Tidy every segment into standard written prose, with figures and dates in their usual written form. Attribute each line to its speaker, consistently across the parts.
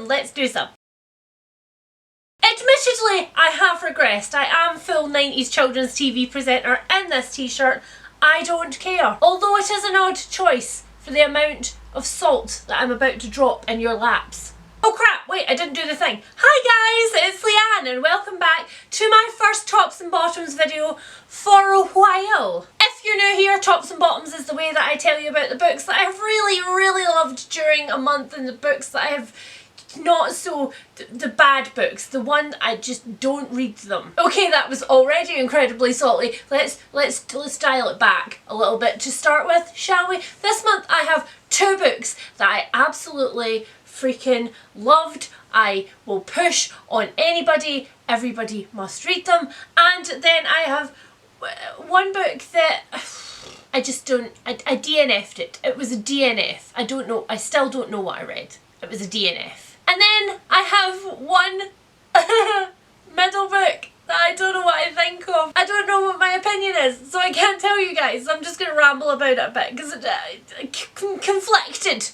Speaker 1: let's do some. Admittedly, I have regressed. I am full 90s children's TV presenter in this t-shirt. I don't care. Although it is an odd choice for the amount of salt that I'm about to drop in your laps. Oh crap, wait, I didn't do the thing. Hi guys, it's Leanne and welcome back to my first tops and bottoms video for a while. If you're new here, tops and bottoms is the way that I tell you about the books that I've really loved during a month and the books that I have not so, the bad books, the one I just don't read them. Okay, that was already incredibly salty. Let's dial it back a little bit to start with, shall we? This month I have two books that I absolutely freaking loved. I will push on anybody, everybody must read them. And then I have one book that I just don't, I DNF'd it. It was a DNF. I don't know, I still don't know what I read. It was a DNF. And then I have one middle book that I don't know what I think of. I don't know what my opinion is, so I can't tell you guys. I'm just going to ramble about it a bit because I'm conflicted.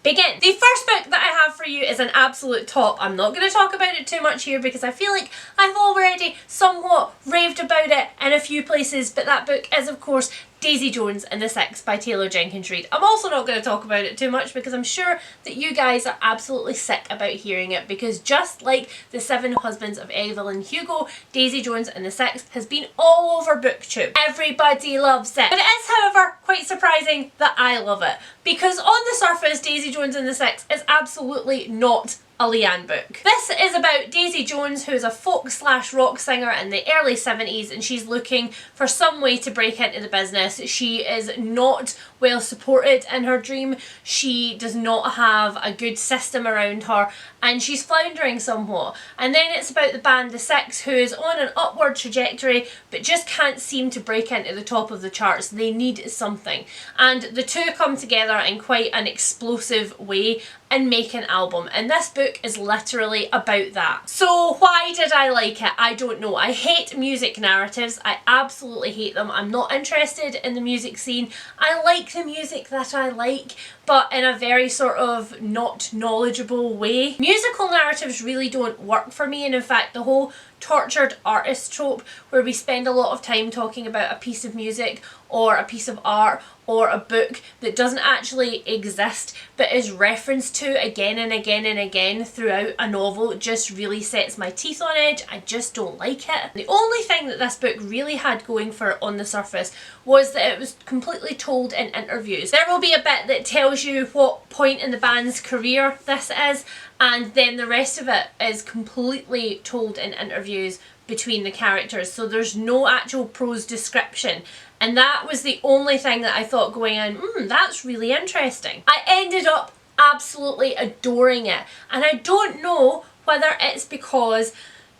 Speaker 1: Begin. The first book that I have for you is an absolute top. I'm not going to talk about it too much here because I feel like I've already somewhat raved about it in a few places, but that book is of course Daisy Jones and the Six by Taylor Jenkins Reid. I'm also not going to talk about it too much because I'm sure that you guys are absolutely sick about hearing it, because just like The Seven Husbands of Evelyn Hugo, Daisy Jones and the Six has been all over BookTube. Everybody loves it. But it is, however, quite surprising that I love it, because on the surface Daisy Jones and the Six is absolutely not a Leanne book. This is about Daisy Jones, who is a folk/rock singer in the early 70s, and she's looking for some way to break into the business. She is not well supported in her dream. She does not have a good system around her and she's floundering somewhat. And then it's about the band The Six, who is on an upward trajectory but just can't seem to break into the top of the charts. They need something. And the two come together in quite an explosive way and make an album. And this book is literally about that. So why did I like it? I don't know. I hate music narratives. I absolutely hate them. I'm not interested in the music scene. I like the music that I like, but in a very sort of not knowledgeable way. Musical narratives really don't work for me, and in fact the whole tortured artist trope where we spend a lot of time talking about a piece of music or a piece of art or a book that doesn't actually exist but is referenced to again and again and again throughout a novel just really sets my teeth on edge. I just don't like it. The only thing that this book really had going for it on the surface was that it was completely told in interviews. There will be a bit that tells you what point in the band's career this is, and then the rest of it is completely told in interviews between the characters, so there's no actual prose description. And that was the only thing that I thought going in, that's really interesting. I ended up absolutely adoring it, and I don't know whether it's because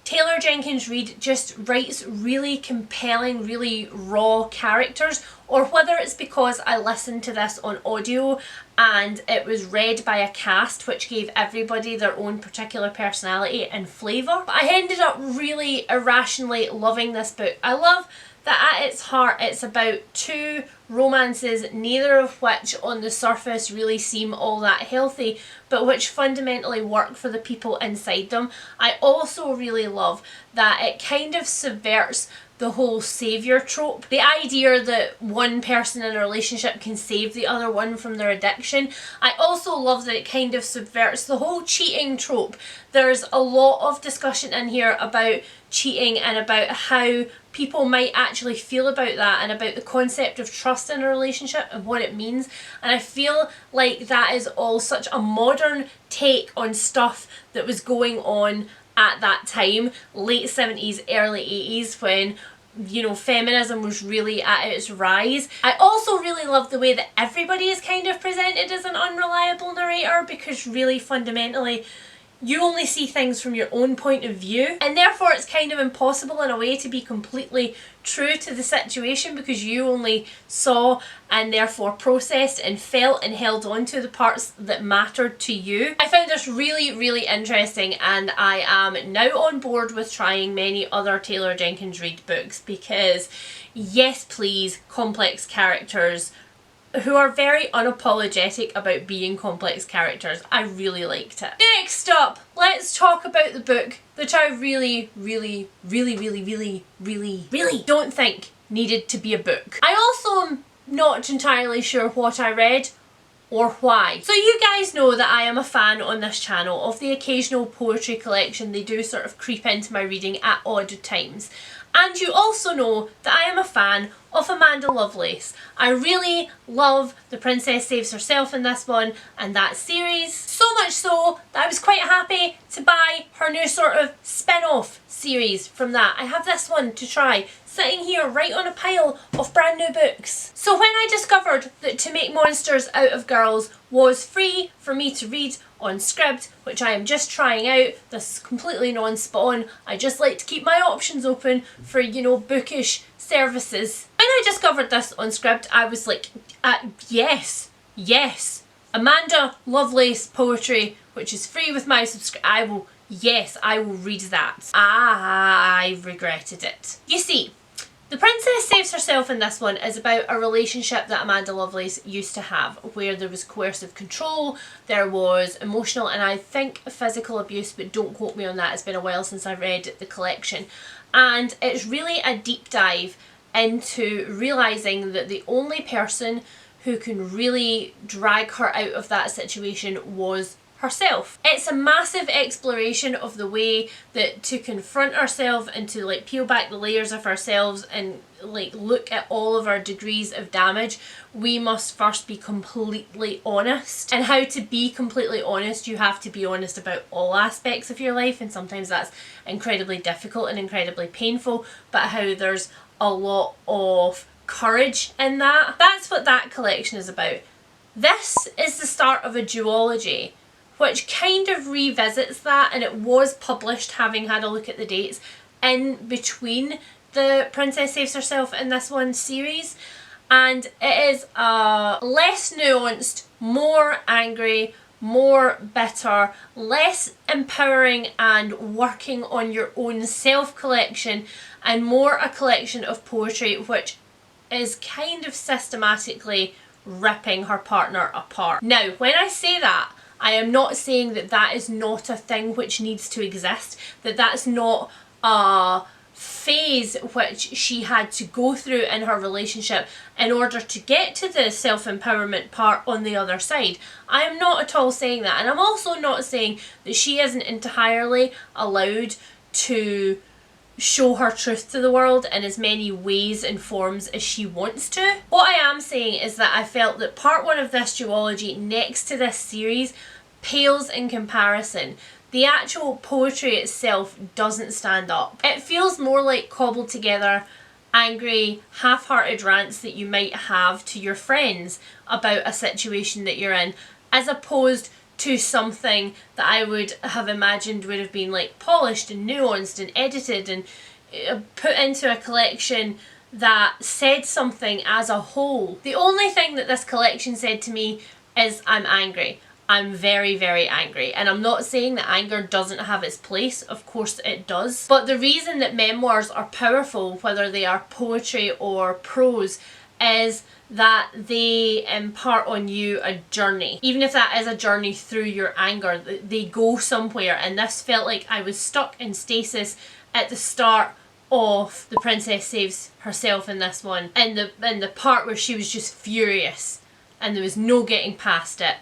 Speaker 1: Taylor Jenkins Reid just writes really compelling, really raw characters, or whether it's because I listened to this on audio and it was read by a cast which gave everybody their own particular personality and flavour. But I ended up really irrationally loving this book. I love that at its heart it's about two romances, neither of which on the surface really seem all that healthy, but which fundamentally work for the people inside them. I also really love that it kind of subverts the whole saviour trope. The idea that one person in a relationship can save the other one from their addiction. I also love that it kind of subverts the whole cheating trope. There's a lot of discussion in here about cheating and about how people might actually feel about that and about the concept of trust in a relationship and what it means. And I feel like that is all such a modern take on stuff that was going on at that time, late 70s, early 80s, when, you know, feminism was really at its rise. I also really love the way that everybody is kind of presented as an unreliable narrator, because really fundamentally you only see things from your own point of view, and therefore it's kind of impossible in a way to be completely true to the situation, because you only saw and therefore processed and felt and held on to the parts that mattered to you. I found this really interesting, and I am now on board with trying many other Taylor Jenkins Reid books, because yes please, complex characters, who are very unapologetic about being complex characters. I really liked it. Next up, let's talk about the book that I really don't think needed to be a book. I also am not entirely sure what I read or why. So you guys know that I am a fan on this channel of the occasional poetry collection. They do sort of creep into my reading at odd times. And you also know that I am a fan of Amanda Lovelace. I really love The Princess Saves Herself in this one and that series. So much so that I was quite happy to buy her new sort of spin-off series from that. I have this one to try, sitting here right on a pile of brand new books. So when I discovered that To Make Monsters Out of Girls was free for me to read on Scribd, which I am just trying out, this is completely non-spawn, I just like to keep my options open for, you know, bookish services. When I discovered this on Scribd, I was like, yes, Amanda Lovelace poetry, which is free with my I will read that. I regretted it. You see, The Princess Saves Herself in this one is about a relationship that Amanda Lovelace used to have, where there was coercive control, there was emotional and I think physical abuse, but don't quote me on that, it's been a while since I read the collection. And it's really a deep dive into realising that the only person who can really drag her out of that situation was herself. It's a massive exploration of the way that to confront ourselves and to like peel back the layers of ourselves and like look at all of our degrees of damage, we must first be completely honest. And how to be completely honest, you have to be honest about all aspects of your life, and sometimes that's incredibly difficult and incredibly painful, but how there's a lot of courage in that. That's what that collection is about. This is the start of a duology which kind of revisits that, and it was published, having had a look at the dates, in between The Princess Saves Herself and this one series, and it is less nuanced, more angry, more bitter, less empowering and working on your own self collection, and more a collection of poetry which is kind of systematically ripping her partner apart. Now, when I say that, I am not saying that that is not a thing which needs to exist, that that's not a phase which she had to go through in her relationship in order to get to the self-empowerment part on the other side. I am not at all saying that, and I'm also not saying that she isn't entirely allowed to show her truth to the world in as many ways and forms as she wants to. What I am saying is that I felt that part one of this duology next to this series pales in comparison. The actual poetry itself doesn't stand up. It feels more like cobbled together, angry, half-hearted rants that you might have to your friends about a situation that you're in, as opposed to something that I would have imagined would have been like polished and nuanced and edited and put into a collection that said something as a whole. The only thing that this collection said to me is, I'm angry. I'm very, very angry. And I'm not saying that anger doesn't have its place, of course it does. But the reason that memoirs are powerful, whether they are poetry or prose, is that they impart on you a journey. Even if that is a journey through your anger, they go somewhere. And this felt like I was stuck in stasis at the start of The Princess Saves Herself in this one. In the part where she was just furious and there was no getting past it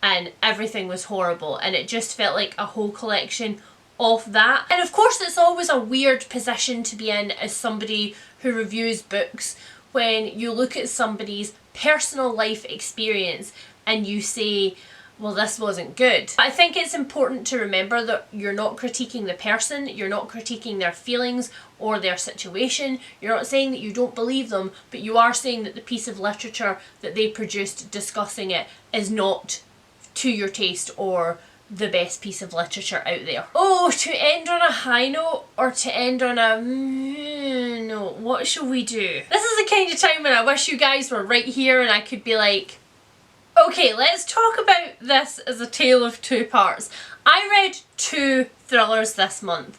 Speaker 1: and everything was horrible, and it just felt like a whole collection of that. And of course it's always a weird position to be in as somebody who reviews books, when you look at somebody's personal life experience and you say, well, this wasn't good. I think it's important to remember that you're not critiquing the person, you're not critiquing their feelings or their situation, you're not saying that you don't believe them, but you are saying that the piece of literature that they produced discussing it is not to your taste or the best piece of literature out there. Oh, to end on a high note or to end on a note, what shall we do? This is the kind of time when I wish you guys were right here and I could be like, okay, let's talk about this as a tale of two parts. I read 2 thrillers this month.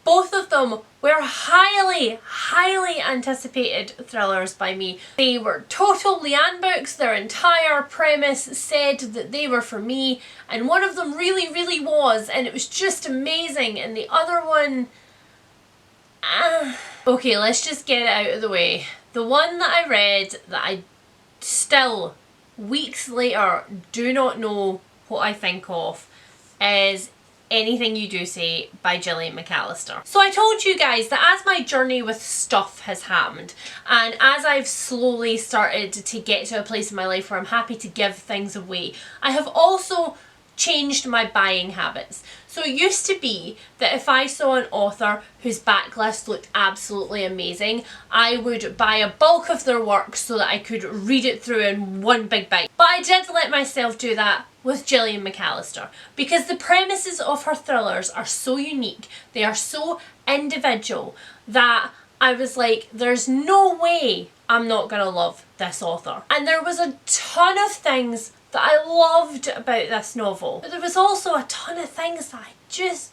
Speaker 1: Both of them were highly, highly anticipated thrillers by me. They were total Leanne books. Their entire premise said that they were for me, and one of them really, really was, and it was just amazing, and the other one... Okay, let's just get it out of the way. The one that I read that I still, weeks later, do not know what I think of is Anything You Do Say by Gillian McAllister. So I told you guys that as my journey with stuff has happened, and as I've slowly started to get to a place in my life where I'm happy to give things away, I have also changed my buying habits. So it used to be that if I saw an author whose backlist looked absolutely amazing, I would buy a bulk of their work so that I could read it through in one big bite. But I did let myself do that with Gillian McAllister, because the premises of her thrillers are so unique, they are so individual, that I was like, there's no way I'm not gonna love this author. And there was a ton of things that I loved about this novel, but there was also a ton of things that I just...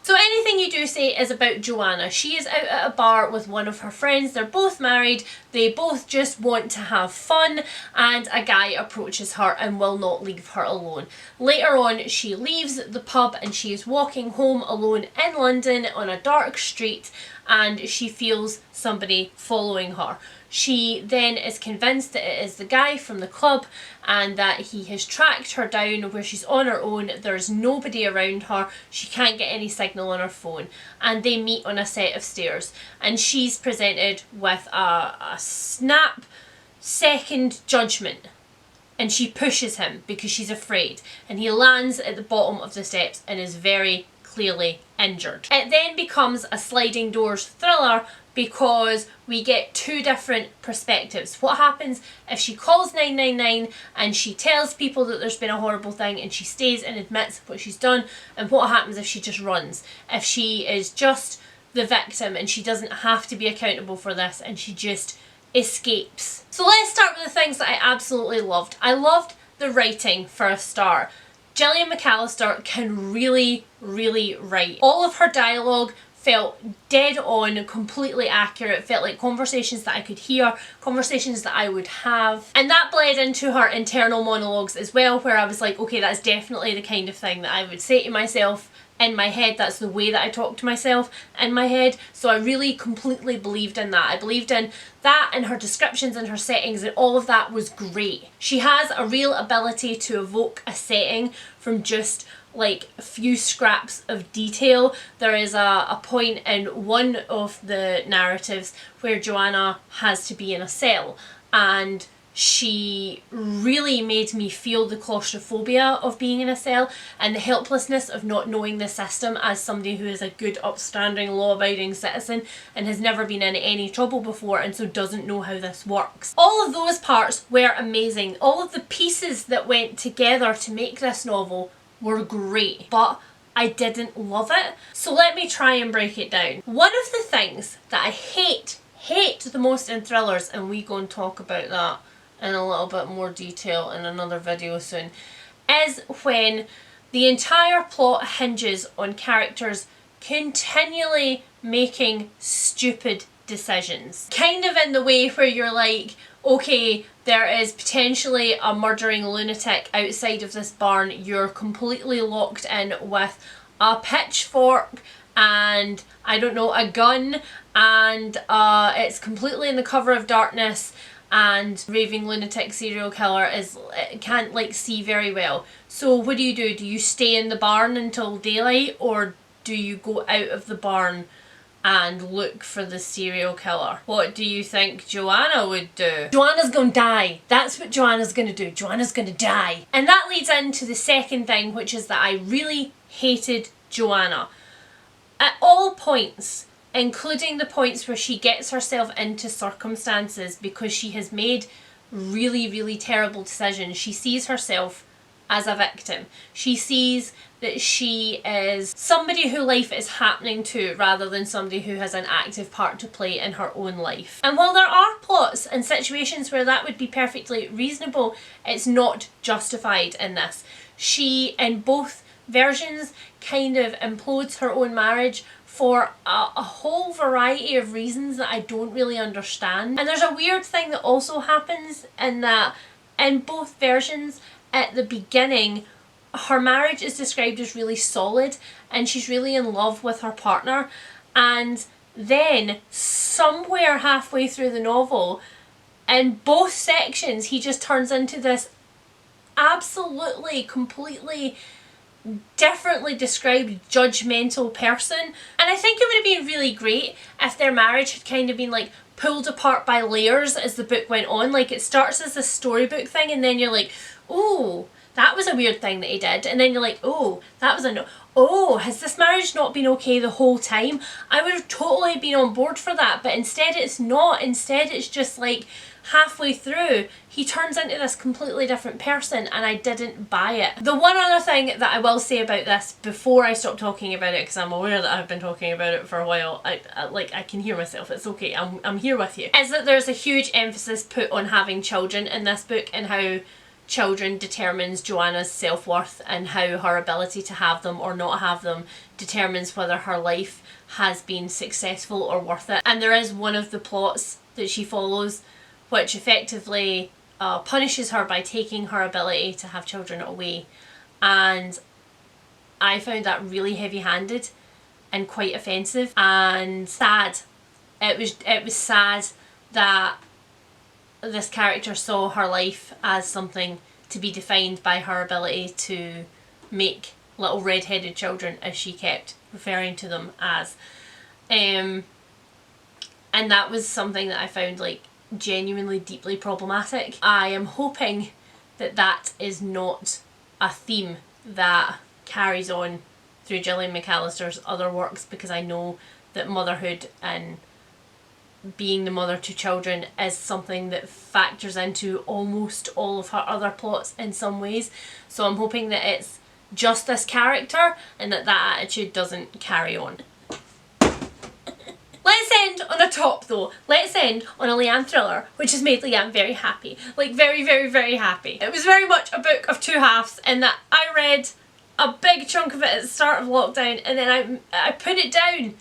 Speaker 1: So Anything You Do Say is about Joanna. She is out at a bar with one of her friends. They're both married. They both just want to have fun, and a guy approaches her and will not leave her alone. Later on, she leaves the pub and she is walking home alone in London on a dark street, and she feels somebody following her. She then is convinced that it is the guy from the club and that he has tracked her down where she's on her own. There's nobody around her. She can't get any signal on her phone. And they meet on a set of stairs. And she's presented with a snap second judgment. And she pushes him because she's afraid. And he lands at the bottom of the steps and is very clearly injured. It then becomes a sliding doors thriller because we get two different perspectives. What happens if she calls 999 and she tells people that there's been a horrible thing and she stays and admits what she's done, and what happens if she just runs? If she is just the victim and she doesn't have to be accountable for this and she just escapes. So let's start with the things that I absolutely loved. I loved the writing for a start. Gillian McAllister can really, really write. All of her dialogue felt dead on, completely accurate, felt like conversations that I could hear, conversations that I would have. And that bled into her internal monologues as well, where I was like, okay, that's definitely the kind of thing that I would say to myself in my head. That's the way that I talk to myself in my head. So I really completely believed in that. I believed in that, and her descriptions and her settings, and all of that was great. She has a real ability to evoke a setting from just like a few scraps of detail. There is a point in one of the narratives where Joanna has to be in a cell, and she really made me feel the claustrophobia of being in a cell and the helplessness of not knowing the system as somebody who is a good, upstanding, law-abiding citizen and has never been in any trouble before and so doesn't know how this works. All of those parts were amazing. All of the pieces that went together to make this novel were great, but I didn't love it. So let me try and break it down. One of the things that I hate the most in thrillers, and we go and talk about that in a little bit more detail in another video soon, is when the entire plot hinges on characters continually making stupid decisions. Kind of in the way where you're like, okay, there is potentially a murdering lunatic outside of this barn. You're completely locked in with a pitchfork and, I don't know, a gun, and it's completely in the cover of darkness, and raving lunatic serial killer can't like see very well. So what do? Do you stay in the barn until daylight, or do you go out of the barn and look for the serial killer? What do you think Joanna would do? Joanna's gonna die. That's what Joanna's gonna do. Joanna's gonna die. And that leads into the second thing, which is that I really hated Joanna. At all points, including the points where she gets herself into circumstances because she has made really, really terrible decisions, she sees herself as a victim. She sees that she is somebody who life is happening to rather than somebody who has an active part to play in her own life. And while there are plots and situations where that would be perfectly reasonable, it's not justified in this. She, in both versions, kind of implodes her own marriage for a whole variety of reasons that I don't really understand. And there's a weird thing that also happens in that in both versions, at the beginning, her marriage is described as really solid and she's really in love with her partner, and then somewhere halfway through the novel, in both sections, he just turns into this absolutely, completely differently described judgmental person. And I think it would have been really great if their marriage had kind of been like pulled apart by layers as the book went on. Like, it starts as a storybook thing and then you're like, oh, that was a weird thing that he did, and then you're like, oh, that was a no. Oh, has this marriage not been okay the whole time? I would have totally been on board for that, but instead it's not. Instead it's just like halfway through he turns into this completely different person, and I didn't buy it. The one other thing that I will say about this before I stop talking about it, because I'm aware that I've been talking about it for a while, I can hear myself, it's okay, I'm here with you, is that there's a huge emphasis put on having children in this book and how children determines Joanna's self-worth, and how her ability to have them or not have them determines whether her life has been successful or worth it. And there is one of the plots that she follows which effectively punishes her by taking her ability to have children away, and I found that really heavy-handed and quite offensive and sad. It was sad that this character saw her life as something to be defined by her ability to make little red-headed children, as she kept referring to them as. And that was something that I found like genuinely deeply problematic. I am hoping that that is not a theme that carries on through Gillian McAllister's other works, because I know that motherhood and being the mother to children is something that factors into almost all of her other plots in some ways. So I'm hoping that it's just this character and that that attitude doesn't carry on. Let's end on a top though. Let's end on a Leanne thriller, which has made Leanne very happy. Like very, very, very happy. It was very much a book of two halves in that I read a big chunk of it at the start of lockdown, and then I put it down.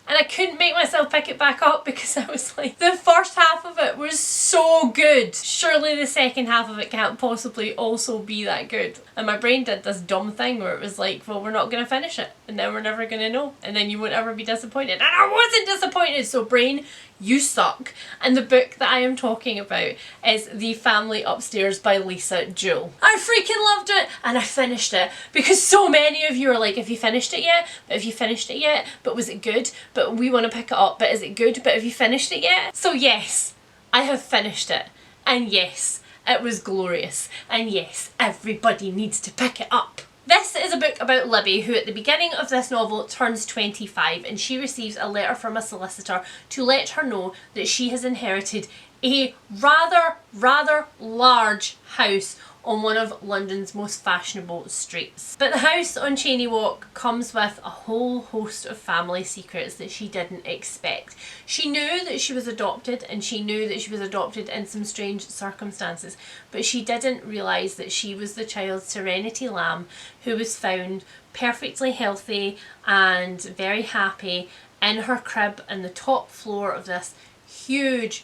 Speaker 1: And I couldn't make myself pick it back up because I was like, the first half of it was so good. Surely the second half of it can't possibly also be that good. And my brain did this dumb thing where it was like, well, we're not going to finish it. And then we're never going to know. And then you won't ever be disappointed. And I wasn't disappointed. So brain, you suck. And the book that I am talking about is The Family Upstairs by Lisa Jewell. I freaking loved it. And I finished it because so many of you are like, have you finished it yet? But have you finished it yet? But was it good? But we want to pick it up. But is it good? But have you finished it yet? So yes, I have finished it. And yes, it was glorious. And yes, everybody needs to pick it up. This is a book about Libby, who at the beginning of this novel turns 25, and she receives a letter from a solicitor to let her know that she has inherited a rather large house on one of London's most fashionable streets. But the house on Cheyne Walk comes with a whole host of family secrets that she didn't expect. She knew that she was adopted, and she knew that she was adopted in some strange circumstances, but she didn't realise that she was the child Serenity Lamb, who was found perfectly healthy and very happy in her crib on the top floor of this huge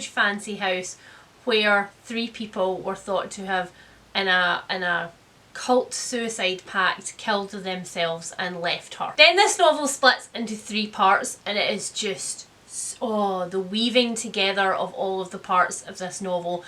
Speaker 1: fancy house, where 3 people were thought to have, in a cult suicide pact, killed themselves and left her. Then this novel splits into 3 parts, and it is just, oh, the weaving together of all of the parts of this novel.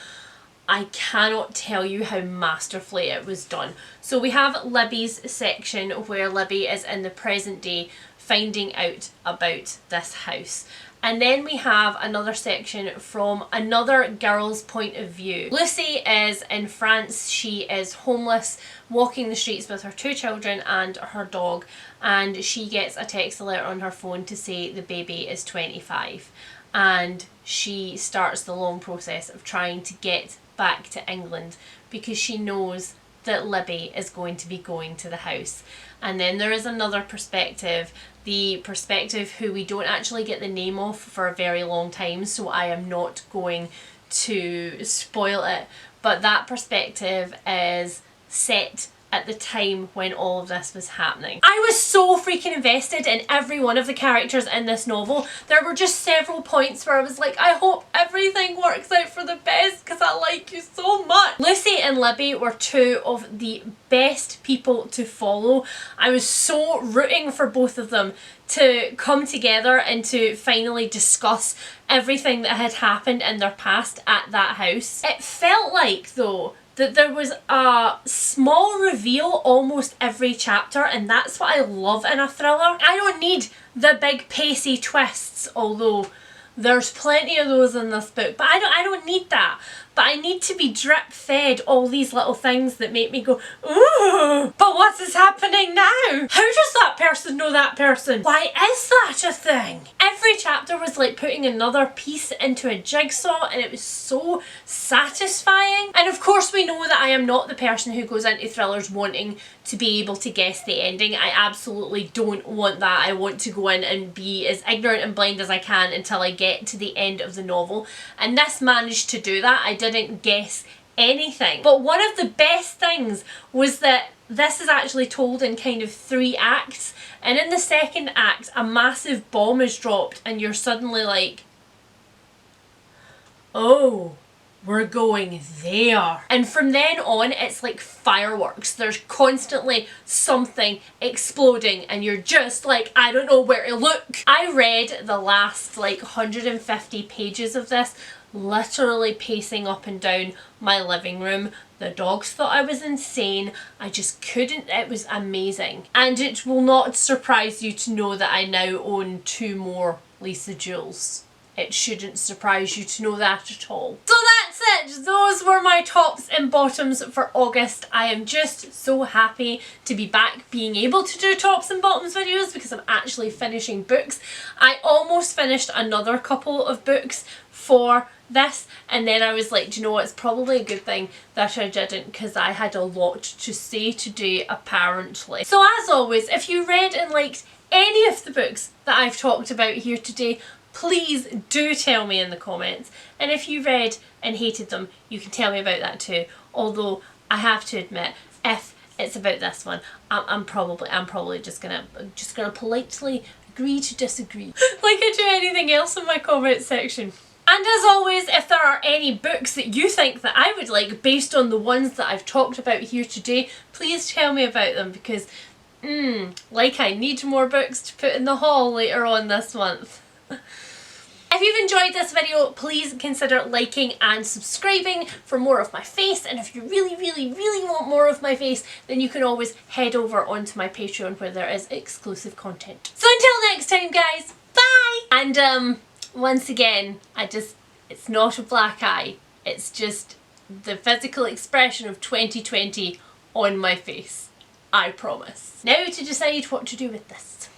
Speaker 1: I cannot tell you how masterfully it was done. So we have Libby's section, where Libby is in the present day finding out about this house. And then we have another section from another girl's point of view. Lucy is in France. She is homeless, walking the streets with her 2 children and her dog, and she gets a text alert on her phone to say the baby is 25. And she starts the long process of trying to get back to England because she knows that Libby is going to be going to the house. And then there is another perspective, the perspective who we don't actually get the name of for a very long time, so I am not going to spoil it, but that perspective is set at the time when all of this was happening. I was so freaking invested in every one of the characters in this novel. There were just several points where I was like, I hope everything works out for the best because I like you so much. Lucy and Libby were two of the best people to follow. I was so rooting for both of them to come together and to finally discuss everything that had happened in their past at that house. It felt like, though, that there was a small reveal almost every chapter, and that's what I love in a thriller. I don't need the big pacey twists, although there's plenty of those in this book, but I don't need that. But I need to be drip fed all these little things that make me go, ooh, but what is happening now? How does that person know that person? Why is that a thing? Every chapter was like putting another piece into a jigsaw, and it was so satisfying. And of course we know that I am not the person who goes into thrillers wanting to be able to guess the ending. I absolutely don't want that. I want to go in and be as ignorant and blind as I can until I get to the end of the novel. And this managed to do that. I didn't guess anything. But one of the best things was that this is actually told in kind of 3 acts. And in the second act, a massive bomb is dropped and you're suddenly like, oh, we're going there. And from then on, it's like fireworks. There's constantly something exploding and you're just like, I don't know where to look. I read the last like 150 pages of this, literally pacing up and down my living room. The dogs thought I was insane. I just couldn't. It was amazing. And it will not surprise you to know that I now own 2 more Lisa Jewels. It shouldn't surprise you to know that at all. So that's it. Those were my tops and bottoms for August. I am just so happy to be back being able to do tops and bottoms videos because I'm actually finishing books. I almost finished another couple of books for this, and then I was like, do you know what, it's probably a good thing that I didn't because I had a lot to say today apparently. So as always, if you read and liked any of the books that I've talked about here today, please do tell me in the comments. And if you read and hated them, you can tell me about that too. Although I have to admit, if it's about this one, I'm probably just gonna politely agree to disagree, like I do anything else in my comment section. And as always, if there are any books that you think that I would like based on the ones that I've talked about here today, please tell me about them because, like I need more books to put in the haul later on this month. If you've enjoyed this video, please consider liking and subscribing for more of my face. And if you really, really, really want more of my face, then you can always head over onto my Patreon where there is exclusive content. So until next time, guys, bye! And once again, it's not a black eye. It's just the physical expression of 2020 on my face. I promise. Now to decide what to do with this.